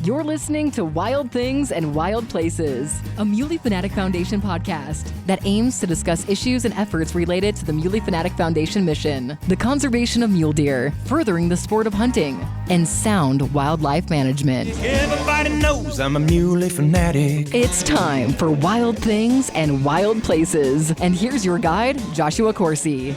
You're listening to Wild Things and Wild Places, a Muley Fanatic Foundation podcast that aims to discuss issues and efforts related to the Muley Fanatic Foundation mission, the conservation of mule deer, furthering the sport of hunting, and sound wildlife management. Everybody knows I'm a Muley fanatic. It's time for Wild Things and Wild Places. And here's your guide, Joshua Coursey.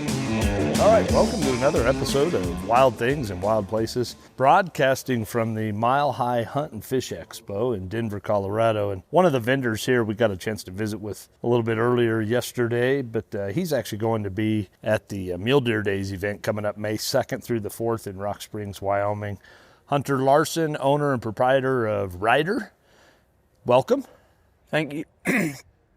All right, welcome to another episode of Wild Things and Wild Places, broadcasting from the Mile High Hunt and Fish Expo in Denver, Colorado. And one of the vendors here we got a chance to visit with a little bit earlier yesterday, but he's actually going to be at the Mule Deer Days event coming up May 2nd through the 4th in Rock Springs, Wyoming. Hunter Larson, owner and proprietor of Rydr. Welcome. Thank you.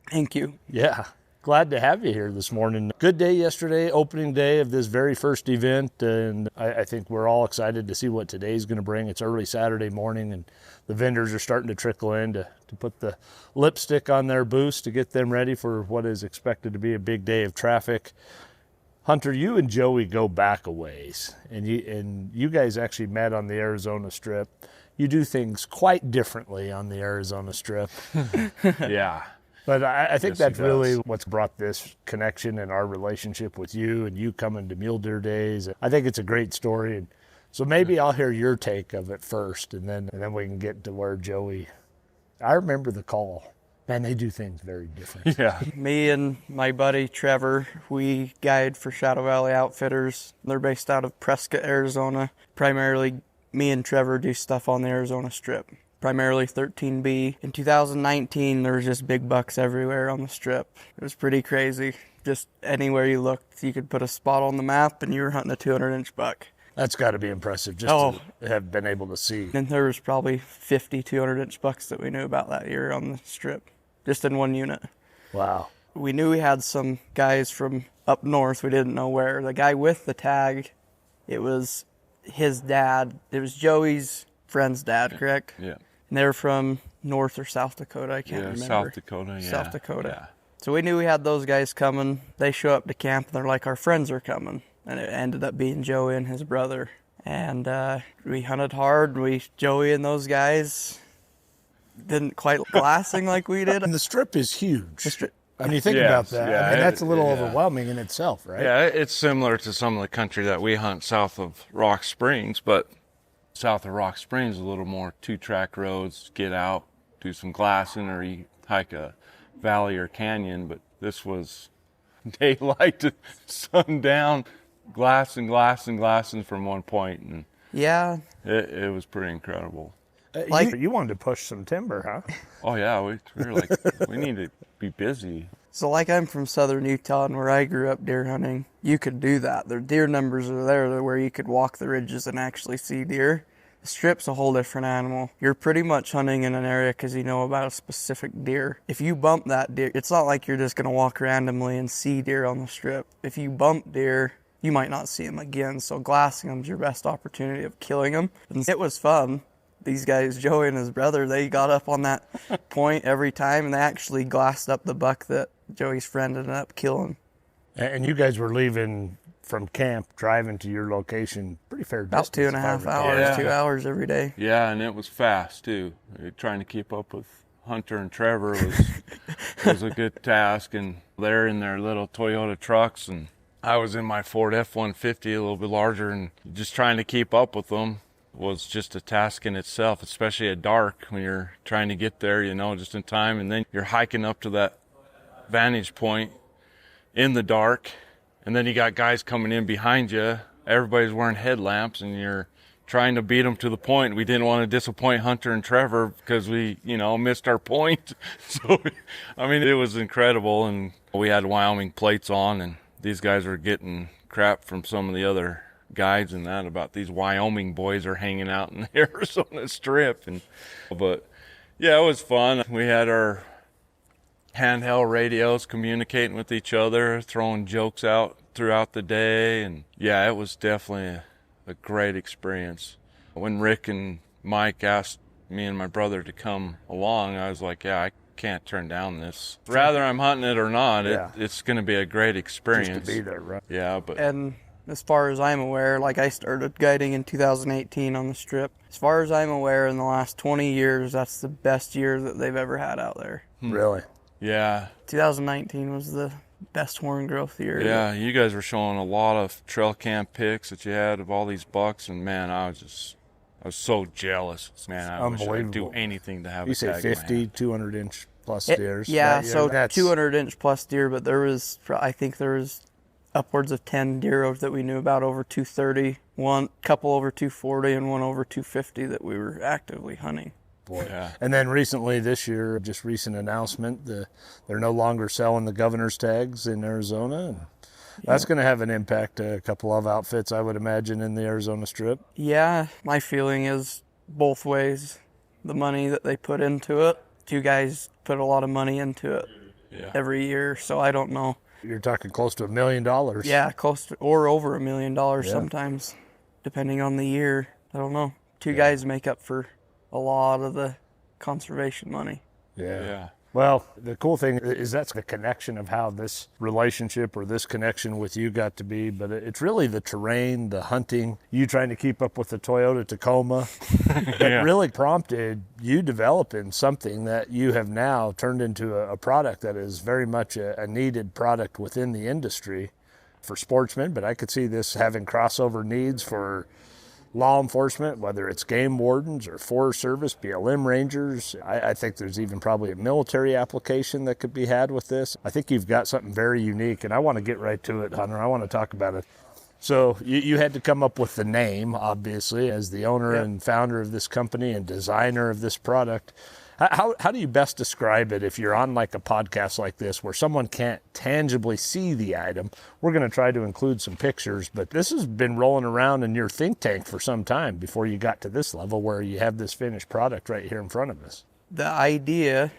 Thank you. Yeah. Glad to have you here this morning. Good day yesterday, opening day of this very first event, and I think we're all excited to see what today's going to bring. It's early Saturday morning, and the vendors are starting to trickle in to put the lipstick on their booths to get them ready for what is expected to be a big day of traffic. Hunter, you and Joey go back a ways, and you guys actually met on the Arizona Strip. You do things quite differently on the Arizona Strip. Yeah. But I think Yes, that's he really does. what's brought this connection and our relationship with you and you coming to Mule Deer Days. I think it's a great story. And so maybe I'll hear your take of it first, and then we can get to where Joey. I remember the call. Man, they do things very different. Yeah. Me and my buddy Trevor, we guide for Shadow Valley Outfitters. They're based out of Prescott, Arizona. Primarily, me and Trevor do stuff on the Arizona Strip. Primarily 13B. In 2019, there was just big bucks everywhere on the strip. It was pretty crazy. Just anywhere you looked, you could put a spot on the map and you were hunting a 200-inch buck. That's got to be impressive just to have been able to see. And there was probably 50 200-inch bucks that we knew about that year on the strip, just in one unit. Wow. We knew we had some guys from up north. We didn't know where. The guy with the tag, it was his dad. It was Joey's friend's dad, correct? Yeah. And they were from North or South Dakota. I can't remember. South Dakota. Yeah. South Dakota. Yeah. So we knew we had those guys coming. They show up to camp and they're like, our friends are coming. And it ended up being Joey and his brother. And we hunted hard. Joey and those guys didn't quite glassing like we did. And the strip is huge. I mean, you think Yes, about that. yeah, I mean, that's a little yeah. overwhelming in itself, right? Yeah, it's similar to some of the country that we hunt south of Rock Springs, but south of Rock Springs is a little more two-track roads, get out, do some glassing, or you hike a valley or canyon. But this was daylight to sundown, glassing from one point, and Yeah. it was pretty incredible. You wanted to push some timber, huh? Oh yeah, we were like, we need to be busy. So like I'm from southern Utah, and where I grew up deer hunting, you could do that. The deer numbers are there where you could walk the ridges and actually see deer. The strip's a whole different animal. You're pretty much hunting in an area because you know about a specific deer. If you bump that deer, it's not like you're just going to walk randomly and see deer on the strip. If you bump deer, you might not see them again. So glassing them's your best opportunity of killing them. And it was fun. These guys, Joey and his brother, they got up on that point every time, and they actually glassed up the buck that Joey's friend ended up killing. And you guys were leaving from camp, driving to your location, pretty fair distance. About 2.5 hours, Yeah. 2 hours every day. Yeah, and it was fast too. Trying to keep up with Hunter and Trevor was a good task, and they're in their little Toyota trucks, and I was in my Ford F-150, a little bit larger, and just trying to keep up with them was just a task in itself, especially at dark when you're trying to get there, just in time, and then you're hiking up to that vantage point in the dark, and then you got guys coming in behind you. Everybody's wearing headlamps, and you're trying to beat them to the point. We didn't want to disappoint Hunter and Trevor because we, missed our point. So, I mean, it was incredible, and we had Wyoming plates on, and these guys were getting crap from some of the other guides and that about these Wyoming boys are hanging out in the Arizona Strip. But yeah, it was fun. We had our handheld radios communicating with each other, throwing jokes out throughout the day, and yeah, it was definitely a great experience. When Rick and Mike asked me and my brother to come along, I was like, yeah, I can't turn down this. Rather I'm hunting it or not, it's going to be a great experience. Just to be there, right? Yeah, but And as far as I'm aware. Like, I started guiding in 2018 on the Strip. As far as I'm aware, in the last 20 years, that's the best year that they've ever had out there. Really? Yeah. 2019 was the best horn growth year. Yeah, you guys were showing a lot of trail cam pics that you had of all these bucks, and man, I was so jealous. Man, I wish I'd do anything to have You a tag say in my 50, hand. 200-inch plus deers. Yeah, that year? so That's 200-inch plus deer, but I think there was upwards of 10 deer that we knew about over 230, one couple over 240, and one over 250 that we were actively hunting. Boy. Yeah. And then recently this year, just recent announcement, they're no longer selling the governor's tags in Arizona. And that's going to have an impact to a couple of outfits, I would imagine, in the Arizona Strip. Yeah, my feeling is both ways. The money that they put into it, you guys put a lot of money into it every year, so I don't know. You're talking close to $1 million. Yeah, close to, or over $1 million sometimes, depending on the year. I don't know. Two guys make up for a lot of the conservation money. Yeah. Well, the cool thing is that's the connection of how this relationship or this connection with you got to be, but it's really the terrain, the hunting, you trying to keep up with the Toyota Tacoma that really prompted you developing something that you have now turned into a product that is very much a needed product within the industry for sportsmen, but I could see this having crossover needs for law enforcement, whether it's game wardens or Forest Service, BLM rangers. I think there's even probably a military application that could be had with this. I think you've got something very unique, and I want to get right to it, Hunter. I want to talk about it. So you had to come up with the name, obviously, as the owner and founder of this company and designer of this product. How do you best describe it if you're on like a podcast like this where someone can't tangibly see the item? We're going to try to include some pictures, but this has been rolling around in your think tank for some time before you got to this level where you have this finished product right here in front of us. The idea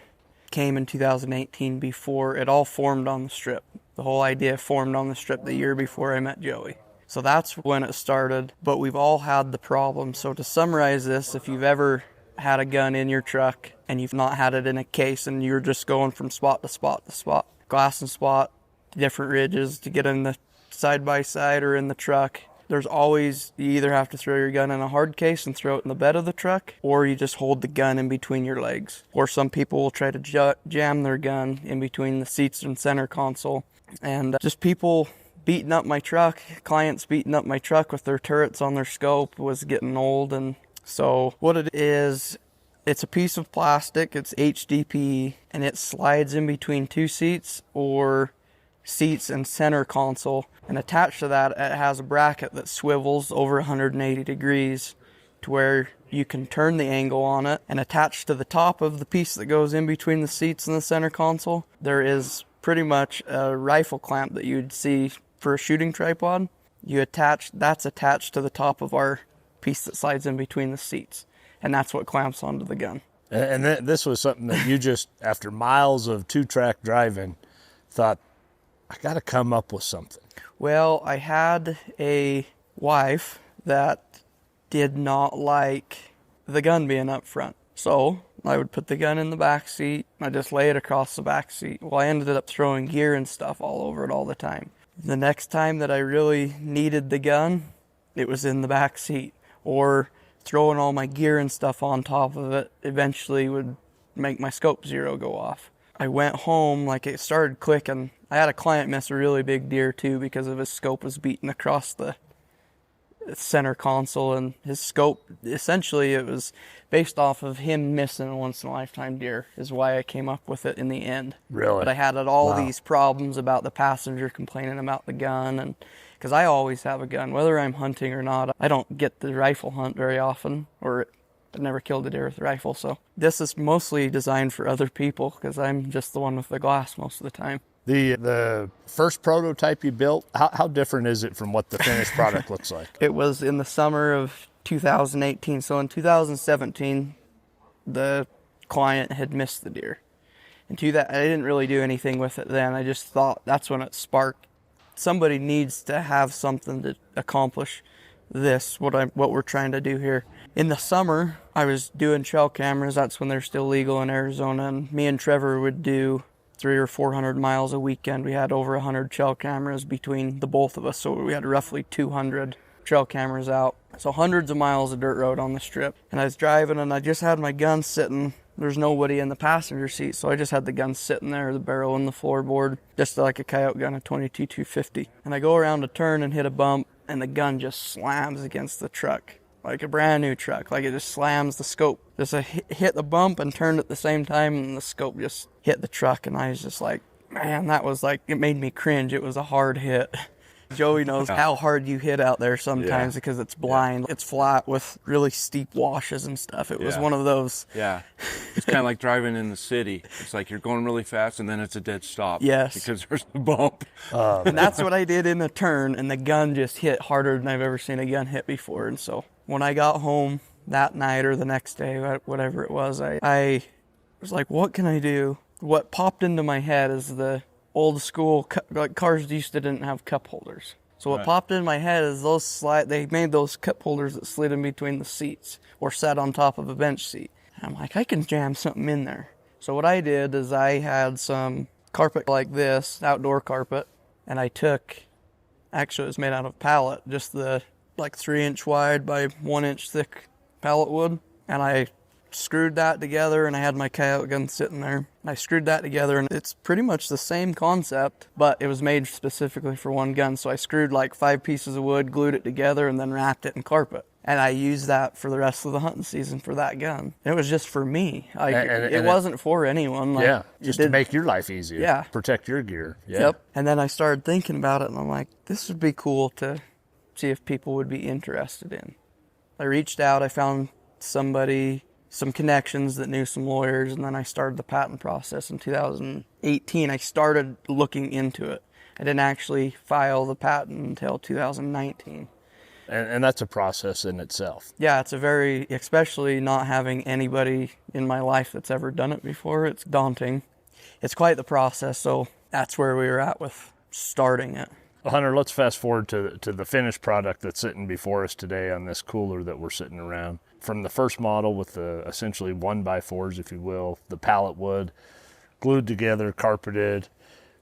came in 2018 before it all formed on the Strip. The whole idea formed on the Strip the year before I met Joey. So that's when it started, but we've all had the problem. So to summarize this, if you've ever had a gun in your truck and you've not had it in a case and you're just going from spot to spot to spot, glass and spot, different ridges to get in the side by side or in the truck, there's always, you either have to throw your gun in a hard case and throw it in the bed of the truck, or you just hold the gun in between your legs. Or some people will try to jam their gun in between the seats and center console. And just people beating up my truck, clients beating up my truck with their turrets on their scope was getting old. And so what it is, it's a piece of plastic, it's HDPE, and it slides in between two seats or seats and center console. And attached to that, it has a bracket that swivels over 180 degrees to where you can turn the angle on it. And attached to the top of the piece that goes in between the seats and the center console, there is pretty much a rifle clamp that you'd see for a shooting tripod. That's attached to the top of our piece that slides in between the seats, and that's what clamps onto the gun. And this was something that you just, after miles of two-track driving, thought, I got to come up with something. Well, I had a wife that did not like the gun being up front, so I would put the gun in the back seat. I just lay it across the back seat. Well, I ended up throwing gear and stuff all over it all the time. The next time that I really needed the gun, it was in the back seat. Or throwing all my gear and stuff on top of it eventually would make my scope zero go off. I went home, like it started clicking. I had a client miss a really big deer too because of his scope was beaten across the center console, and his scope, essentially it was based off of him missing a once in a lifetime deer is why I came up with it in the end. Really? But I had all these problems about the passenger complaining about the gun, and because I always have a gun, whether I'm hunting or not. I don't get the rifle hunt very often, or I've never killed a deer with a rifle, so this is mostly designed for other people because I'm just the one with the glass most of the time. The first prototype you built, how different is it from what the finished product looks like? It was in the summer of 2018. So in 2017, the client had missed the deer. And I didn't really do anything with it then. I just thought that's when it sparked. Somebody needs to have something to accomplish this, what we're trying to do here. In the summer, I was doing trail cameras. That's when they're still legal in Arizona. And me and Trevor would do 300 or 400 miles a weekend. We had over 100 trail cameras between the both of us, so we had roughly 200 trail cameras out. So hundreds of miles of dirt road on the strip. And I was driving, and I just had my gun sitting. There's nobody in the passenger seat, so I just had the gun sitting there, the barrel in the floorboard, just like a coyote gun, a 22 250. And I go around a turn and hit a bump, and the gun just slams against the truck. Like a brand new truck, like it just slams the scope. Just hit the bump and turned at the same time, and the scope just hit the truck. And I was just like, man, that was like, it made me cringe. It was a hard hit. Joey knows how hard you hit out there sometimes because it's blind. It's flat with really steep washes and stuff. It was one of those. Yeah. It's kind of like driving in the city. It's like you're going really fast and then it's a dead stop. Yes. Because there's a bump. And that's what I did in the turn, and the gun just hit harder than I've ever seen a gun hit before. And so when I got home that night or the next day, whatever it was, I was like, what can I do? What popped into my head is the old school, like cars didn't have cup holders. So what popped in my head is they made those cup holders that slid in between the seats or sat on top of a bench seat. And I'm like, I can jam something in there. So what I did is I had some carpet like this, outdoor carpet, and actually it was made out of pallet, just the like 3-inch wide by 1-inch thick pallet wood. And I screwed that together, and I had my coyote gun sitting there. I screwed that together, and it's pretty much the same concept, but it was made specifically for one gun. So I screwed like 5 pieces of wood, glued it together, and then wrapped it in carpet. And I used that for the rest of the hunting season for that gun. It was just for me. It wasn't for anyone. Just to make your life easier. Yeah. Protect your gear. Yeah. Yep. And then I started thinking about it, and I'm like, this would be cool to see if people would be interested in. I reached out. I found some connections that knew some lawyers, and then I started the patent process in 2018. I started looking into it. I didn't actually file the patent until 2019. And that's a process in itself. Yeah, it's especially not having anybody in my life that's ever done it before, it's daunting. It's quite the process, so that's where we were at with starting it. Well, Hunter, let's fast forward to the finished product that's sitting before us today on this cooler that we're sitting around. From the first model with the essentially 1x4s, if you will, the pallet wood, glued together, carpeted.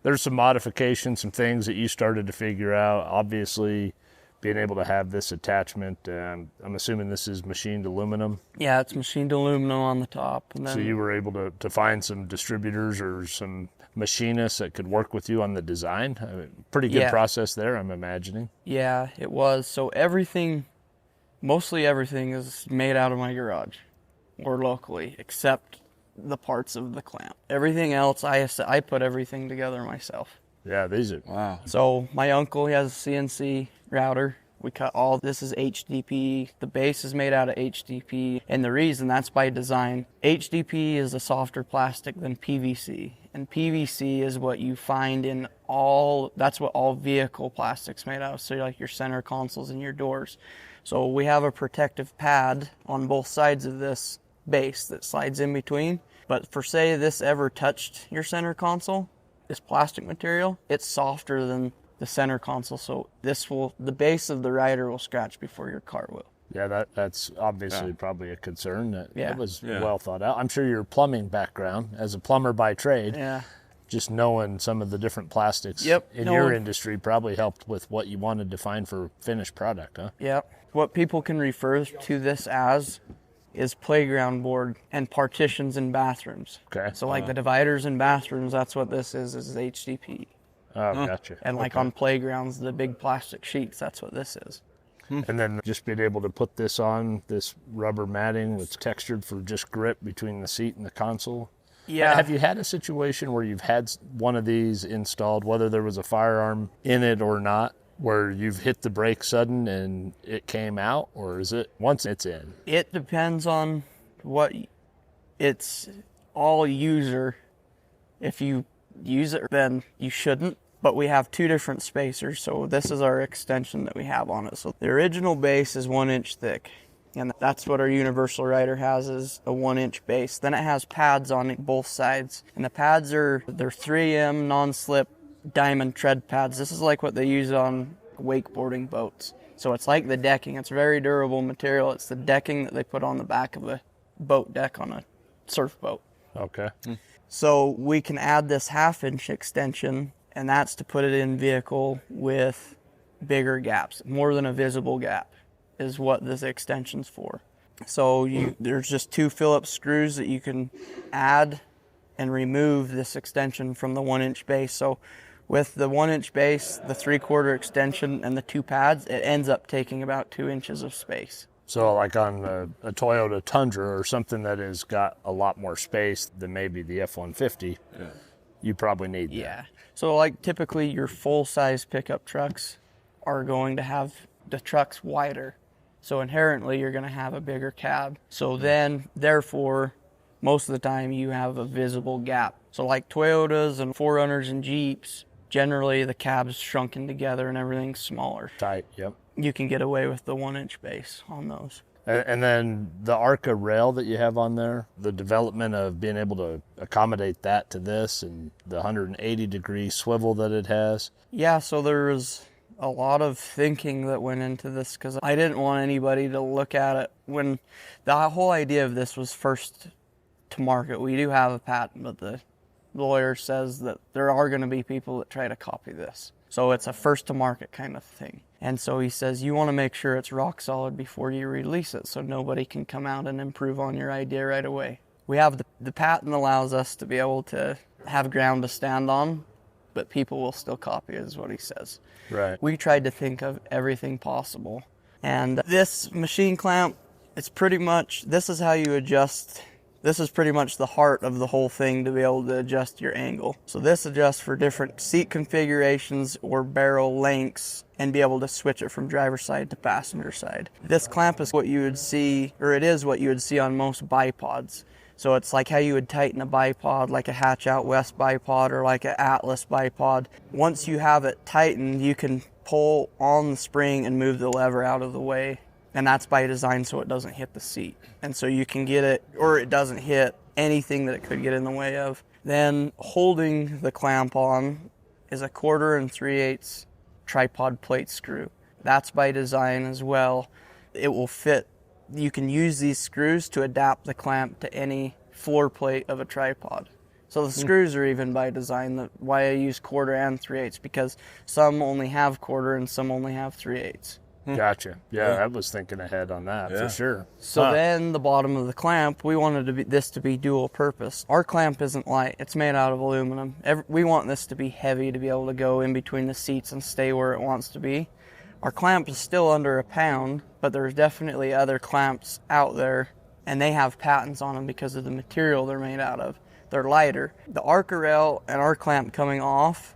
There's some modifications, some things that you started to figure out. Obviously, being able to have this attachment, I'm assuming this is machined aluminum. Yeah, it's machined aluminum on the top. And then, so you were able to find some distributors or some machinists that could work with you on the design. Pretty good process there, I'm imagining. Yeah, it was. So mostly everything is made out of my garage or locally, except the parts of the clamp. Everything else, I put everything together myself. Yeah, these are... Wow. So my uncle, he has a CNC router. We cut this is HDP. The base is made out of HDP. And the reason, that's by design. HDP is a softer plastic than PVC. And PVC is what you find that's what all vehicle plastic's made out of. So like your center consoles and your doors. So we have a protective pad on both sides of this base that slides in between. But for say this ever touched your center console, this plastic material, it's softer than the center console. So the base of the Rydr will scratch before your car will. Yeah, that's obviously probably a concern. That was well thought out. I'm sure your plumbing background, as a plumber by trade, just knowing some of the different plastics in your industry probably helped with what you wanted to find for finished product, huh? Yep. What people can refer to this as is playground board and partitions in bathrooms. Okay. So like the dividers in bathrooms, that's what this is HDP. Oh, gotcha. And like on playgrounds, the big plastic sheets, that's what this is. And then just being able to put this on, this rubber matting that's textured for just grip between the seat and the console. Yeah. Have you had a situation where you've had one of these installed, whether there was a firearm in it or not, where you've hit the brake sudden and it came out, or is it once it's in? It depends on it's all user. If you use it, then you shouldn't. But we have 2 different spacers, so this is our extension that we have on it. So the original base is 1 inch thick, and that's what our universal Rydr has, is a 1 inch base. Then it has pads on both sides, and the pads they're 3M non-slip diamond tread pads. This is like what they use on wakeboarding boats. So it's like the decking. It's very durable material. It's the decking that they put on the back of a boat deck on a surf boat. Okay. So we can add this 1/2-inch extension, and that's to put it in vehicle with bigger gaps. More than a visible gap is what this extension's for. So there's just 2 Phillips screws that you can add and remove this extension from the 1-inch base. So with the 1-inch base, the 3/4 extension, and the 2 pads, it ends up taking about 2 inches of space. So like on a Toyota Tundra or something that has got a lot more space than maybe the F-150, you probably need that. Yeah. So like typically your full-size pickup trucks are going to have the trucks wider. So inherently you're going to have a bigger cab. So then, therefore, most of the time you have a visible gap. So like Toyotas and 4Runners and Jeeps, generally the cab's shrunken together and everything's smaller. Tight, yep. You can get away with the 1-inch base on those. And then the ARCA rail that you have on there, the development of being able to accommodate that to this and the 180-degree swivel that it has. Yeah, so there was a lot of thinking that went into this because I didn't want anybody to look at it. When the whole idea of this was first to market, we do have a patent, but the lawyer says that there are going to be people that try to copy this. So it's a first to market kind of thing. And so he says you want to make sure it's rock solid before you release it so nobody can come out and improve on your idea right away. We have the patent allows us to be able to have ground to stand on, but people will still copy it, is what he says. Right. We tried to think of everything possible. And this machine clamp, it's pretty much, this is how you adjust. This is pretty much the heart of the whole thing to be able to adjust your angle. So this adjusts for different seat configurations or barrel lengths and be able to switch it from driver's side to passenger side. This clamp is what you would see, or it is what you would see on most bipods. So it's like how you would tighten a bipod, like a Hatch Out West bipod or like an Atlas bipod. Once you have it tightened, you can pull on the spring and move the lever out of the way. And that's by design so it doesn't hit the seat. And so you can get it, or it doesn't hit anything that it could get in the way of. Then holding the clamp on is a 1/4 3/8 tripod plate screw. That's by design as well. It will fit. You can use these screws to adapt the clamp to any floor plate of a tripod. So the screws are even by design. Why I use 1/4 and 3/8, because some only have 1/4 and some only have 3/8. Gotcha. Yeah, I was thinking ahead on that for sure. So then the bottom of the clamp, we wanted this to be dual purpose. Our clamp isn't light. It's made out of aluminum. We want this to be heavy to be able to go in between the seats and stay where it wants to be. Our clamp is still under a pound, but there's definitely other clamps out there, and they have patents on them because of the material they're made out of. They're lighter. The ARCA rail and our clamp coming off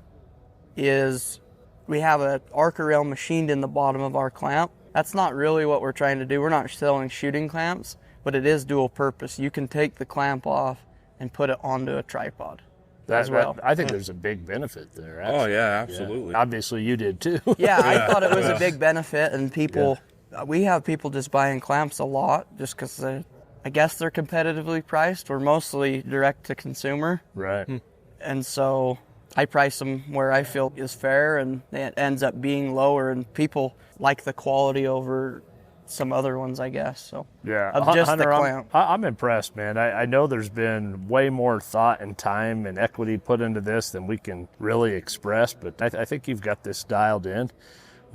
is, we have an ARCA rail machined in the bottom of our clamp. That's not really what we're trying to do. We're not selling shooting clamps, but it is dual purpose. You can take the clamp off and put it onto a tripod as well. I think there's a big benefit there. Actually. Oh, yeah, absolutely. Yeah. Obviously, you did too. Yeah, I thought it was a big benefit, and people, we have people just buying clamps a lot just because I guess they're competitively priced. We're mostly direct to consumer. Right. And so I price them where I feel is fair, and it ends up being lower, and people like the quality over some other ones, I guess. So yeah, of just Hunter, the clamp. I'm impressed, man. I know there's been way more thought and time and equity put into this than we can really express, but I think you've got this dialed in.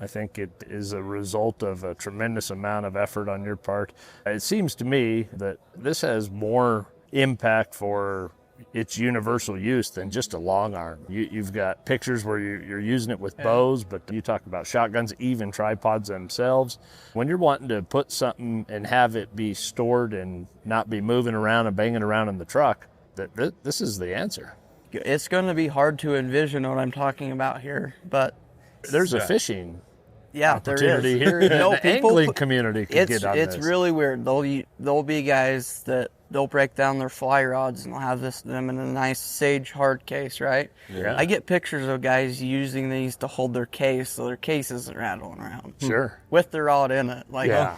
I think it is a result of a tremendous amount of effort on your part. It seems to me that this has more impact for its universal use than just a long arm. You've got pictures where you're using it with bows, but you talk about shotguns, even tripods themselves. When you're wanting to put something and have it be stored and not be moving around and banging around in the truck, this is the answer. It's going to be hard to envision what I'm talking about here, but there's a fishing opportunity there here. is. The angling community can get on this. It's really weird. There'll be guys that they'll break down their fly rods and they'll have them in a nice sage hard case, right? Yeah. I get pictures of guys using these to hold their case so their case isn't rattling around. Sure. With the rod in it. Like, yeah.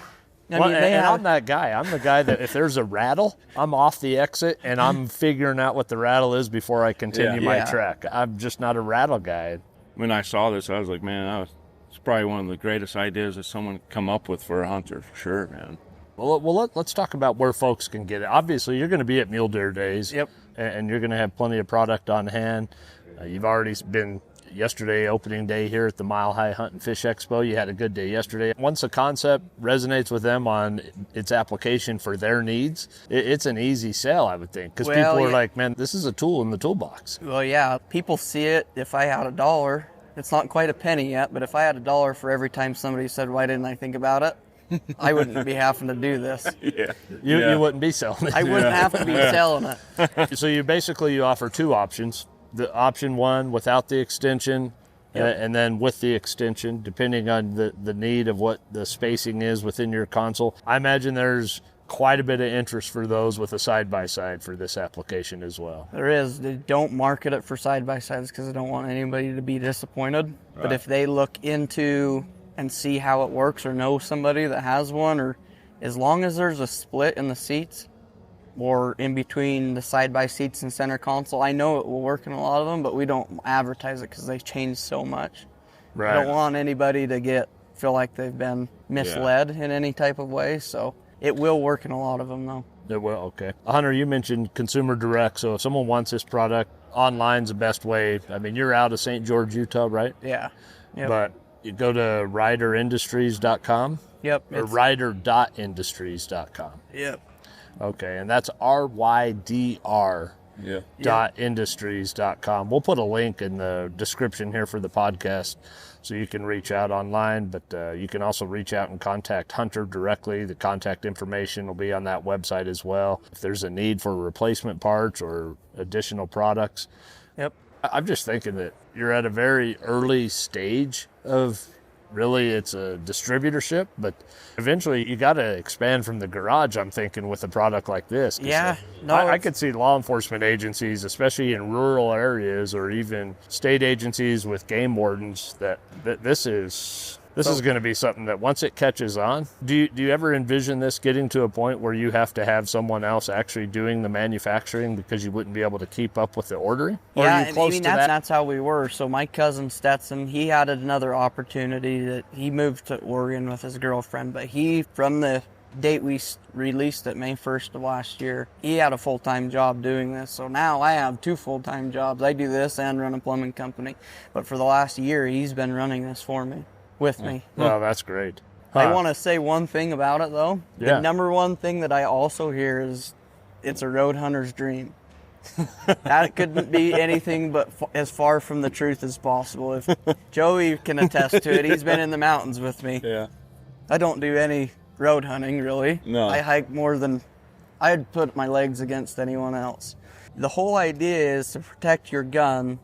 I'm that guy. I'm the guy that if there's a rattle, I'm off the exit and I'm figuring out what the rattle is before I continue my trek. I'm just not a rattle guy. When I saw this, I was like, man, it's probably one of the greatest ideas that someone come up with for a hunter, for sure, man. Well, let's talk about where folks can get it. Obviously, you're going to be at Mule Deer Days. Yep. And you're going to have plenty of product on hand. You've already been yesterday, opening day here at the Mile High Hunt and Fish Expo. You had a good day yesterday. Once the concept resonates with them on its application for their needs, it's an easy sell, I would think. Because people are like, man, this is a tool in the toolbox. Well, yeah, people see it. If I had $1, it's not quite a penny yet, but if I had $1 for every time somebody said, why didn't I think about it? I wouldn't be having to do this. You wouldn't be selling it. I wouldn't have to be selling it. So you offer two options. The option one without the extension, and then with the extension, depending on the need of what the spacing is within your console. I imagine there's quite a bit of interest for those with a side-by-side for this application as well. There is. They don't market it for side-by-sides because I don't want anybody to be disappointed. Right. But if they look into and see how it works or know somebody that has one, or as long as there's a split in the seats or in between the side-by-seats and center console, I know it will work in a lot of them, but we don't advertise it because they change so much. Right. I don't want anybody to feel like they've been misled in any type of way, so it will work in a lot of them, though. It will, okay. Hunter, you mentioned consumer direct, so if someone wants this product, online's the best way. I mean, you're out of St. George, Utah, right? Yeah. Yep. But you go to rydrindustries.com? Yep. Or rydr.industries.com? Yep. Okay, and that's RYDR .industries.com. We'll put a link in the description here for the podcast so you can reach out online, but you can also reach out and contact Hunter directly. The contact information will be on that website as well. If there's a need for replacement parts or additional products. Yep. I'm just thinking that you're at a very early stage of really it's a distributorship, but eventually you got to expand from the garage, I'm thinking, with a product like this. Yeah. I could see law enforcement agencies, especially in rural areas or even state agencies with game wardens, that this is going to be something that once it catches on, do you ever envision this getting to a point where you have to have someone else actually doing the manufacturing because you wouldn't be able to keep up with the ordering? Or yeah, are you close to that? That's how we were. So my cousin Stetson, he had another opportunity that he moved to Oregon with his girlfriend, but from the date we released it, May 1st of last year, he had a full-time job doing this. So now I have 2 full-time jobs. I do this and run a plumbing company. But for the last year, he's been running this for me. With me. Oh, that's great. I want to say one thing about it, though. Yeah. The number one thing that I also hear is it's a road hunter's dream. That couldn't be anything but as far from the truth as possible. If Joey can attest to it, he's been in the mountains with me. Yeah. I don't do any road hunting, really. No. I hike more than I'd put my legs against anyone else. The whole idea is to protect your gun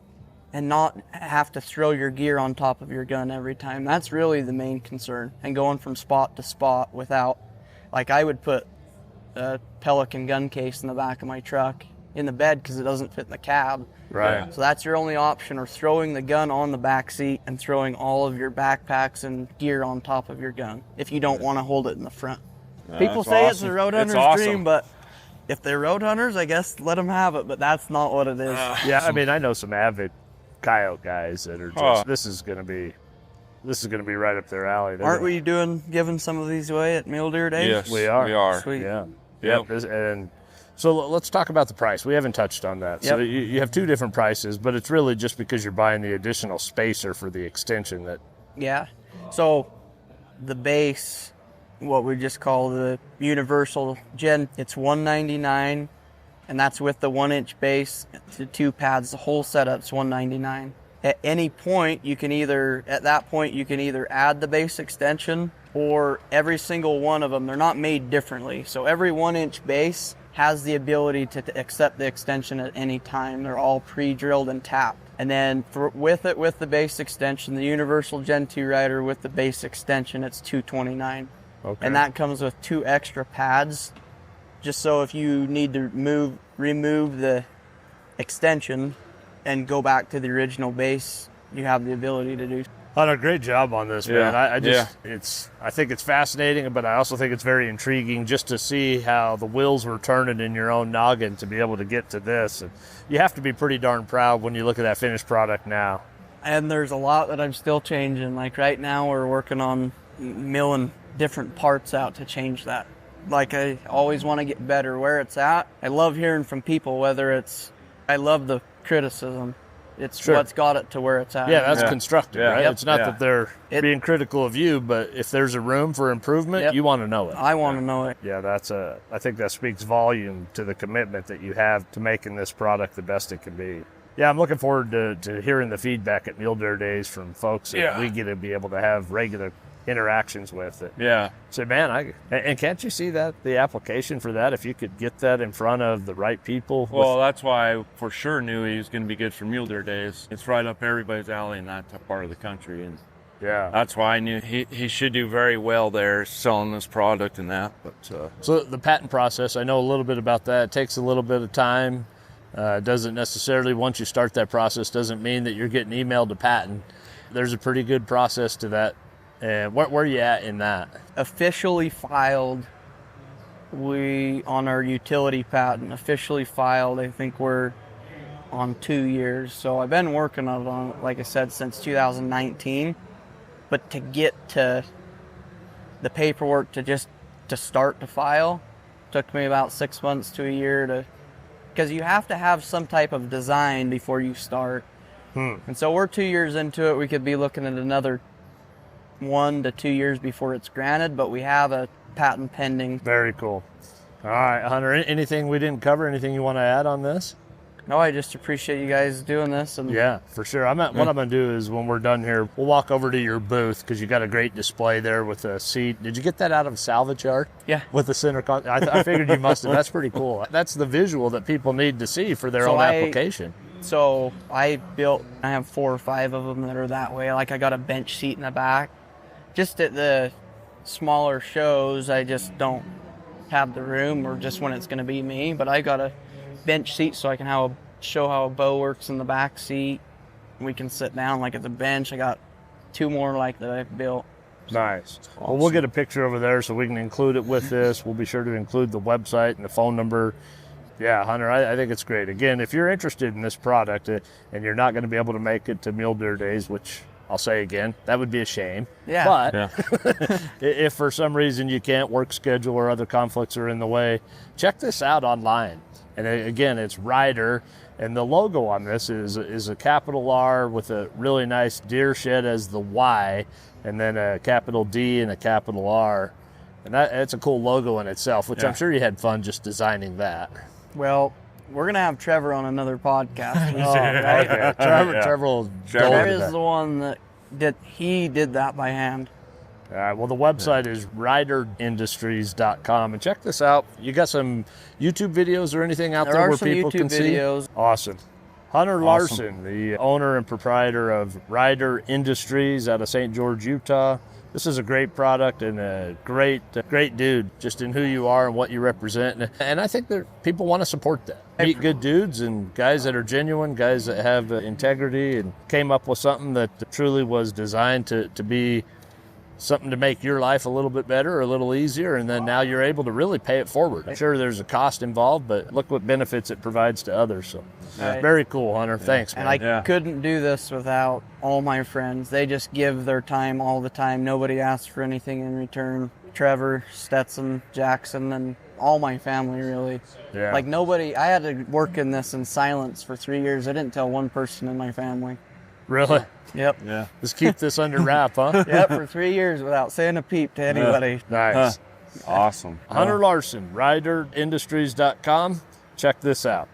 and not have to throw your gear on top of your gun every time. That's really the main concern. And going from spot to spot without, like I would put a Pelican gun case in the back of my truck in the bed because it doesn't fit in the cab. Right. So that's your only option, or throwing the gun on the back seat and throwing all of your backpacks and gear on top of your gun if you don't want to hold it in the front. People say awesome. It's a road hunter's dream, but if they're road hunters, I guess let them have it, but that's not what it is. Yeah, I mean, I know some avid coyote guys that are just this is going to be right up their alley. Aren't we giving some of these away at Mule Deer Days? Yes, we are. Sweet. Yeah. Yep. And so let's talk about the price. We haven't touched on that. Yep. So you have 2 different prices, but it's really just because you're buying the additional spacer for the extension that. Yeah. So the base, what we just call the universal gen, it's $199. And that's with the 1-inch base, the 2 pads, the whole setup's $199. At any point, you can either add the base extension, or every single one of them, they're not made differently. So every 1-inch base has the ability to accept the extension at any time. They're all pre-drilled and tapped. And then with the base extension, the universal Gen 2 Rydr with the base extension, it's $229. Okay. And that comes with 2 extra pads, just so if you need to remove the extension and go back to the original base, you have the ability to do. Hunter, great job on this, man. I think it's fascinating, but I also think it's very intriguing just to see how the wheels were turning in your own noggin to be able to get to this. And you have to be pretty darn proud when you look at that finished product now. And there's a lot that I'm still changing. Like right now, we're working on milling different parts out to change that. Like, I always want to get better where it's at. I love hearing from people, I love the criticism. It's what's got it to where it's at. Yeah, that's constructive, right? Yep. It's not that they're being critical of you, but if there's a room for improvement, you want to know it. I want to know it. Yeah, I think that speaks volume to the commitment that you have to making this product the best it can be. Yeah, I'm looking forward to hearing the feedback at Mule Deer Days from folks that we get to be able to have regular interactions with it. Yeah. So, man, and can't you see that, the application for that, if you could get that in front of the right people? Well, that's why I for sure knew he was going to be good for Mule Deer Days. It's right up everybody's alley in that part of the country. And that's why I knew he should do very well there selling this product and that. But So the patent process, I know a little bit about that. It takes a little bit of time. Doesn't necessarily, once you start that process, doesn't mean that you're getting emailed a patent. There's a pretty good process to that. And where are you at in that? Officially filed, on our utility patent, officially filed, I think we're on 2 years. So I've been working on it, like I said, since 2019. But to get to the paperwork to start to file took me about 6 months to a year because you have to have some type of design before you start. And so we're 2 years into it. We could be looking at another 1 to 2 years before it's granted, but we have a patent pending. Very cool. All right, Hunter, anything we didn't cover? Anything you want to add on this? No, I just appreciate you guys doing this. And Yeah, for sure. What I'm going to do is when we're done here, we'll walk over to your booth because you got a great display there with a seat. Did you get that out of a salvage yard? Yeah. With the center I figured you must have. That's pretty cool. That's the visual that people need to see for their own application. So I have 4 or 5 of them that are that way. Like, I got a bench seat in the back. Just at the smaller shows, I just don't have the room, or just when it's going to be me. But I got a bench seat so I can show how a bow works in the back seat. We can sit down like at the bench. I got 2 more like that I've built. Nice. Well, we'll get a picture over there so we can include it with this. We'll be sure to include the website and the phone number. Yeah, Hunter, I think it's great. Again, if you're interested in this product and you're not going to be able to make it to Mule Deer Days, which I'll say again, that would be a shame. Yeah. But if for some reason you can't, work schedule or other conflicts are in the way, check this out online. And again, it's Rydr, and the logo on this is a capital R with a really nice deer shed as the Y, and then a capital D and a capital R. And that's a cool logo in itself, which I'm sure you had fun just designing that. Well, we're going to have Trevor on another podcast. Okay. Trevor will Trevor is the one that did that by hand. All right, well, the website is rydrindustries.com, and check this out. You got some YouTube videos or anything out there where people can see? There are some YouTube videos. Awesome. Hunter Larson, the owner and proprietor of Rydr Industries out of St. George, Utah. This is a great product and a great dude, just in who you are and what you represent. And I think that people want to support that. Meet good dudes and guys that are genuine, guys that have integrity and came up with something that truly was designed to be something to make your life a little bit better or a little easier, and then now you're able to really pay it forward. I'm sure there's a cost involved, but look what benefits it provides to others. So very cool, Hunter. Thanks, man. And I couldn't do this without all my friends. They just give their time all the time. Nobody asks for anything in return. Trevor, Stetson, Jackson, and all my family, really. Yeah. Like, nobody, I had to work in this in silence for 3 years. I didn't tell one person in my family. Really? Yep. Yeah. Just keep this under wrap, huh? Yep, for 3 years without saying a peep to anybody. Nice. Awesome. Hunter Larson, rydrindustries.com. Check this out.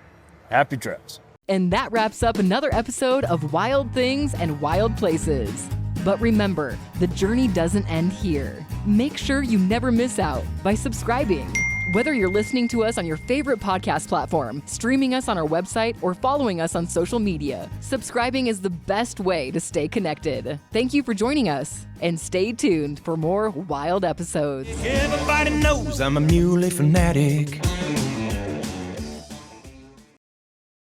Happy trails. And that wraps up another episode of Wild Things and Wild Places. But remember, the journey doesn't end here. Make sure you never miss out by subscribing. Whether you're listening to us on your favorite podcast platform, streaming us on our website, or following us on social media, subscribing is the best way to stay connected. Thank you for joining us, and stay tuned for more wild episodes. Everybody knows I'm a muley fanatic.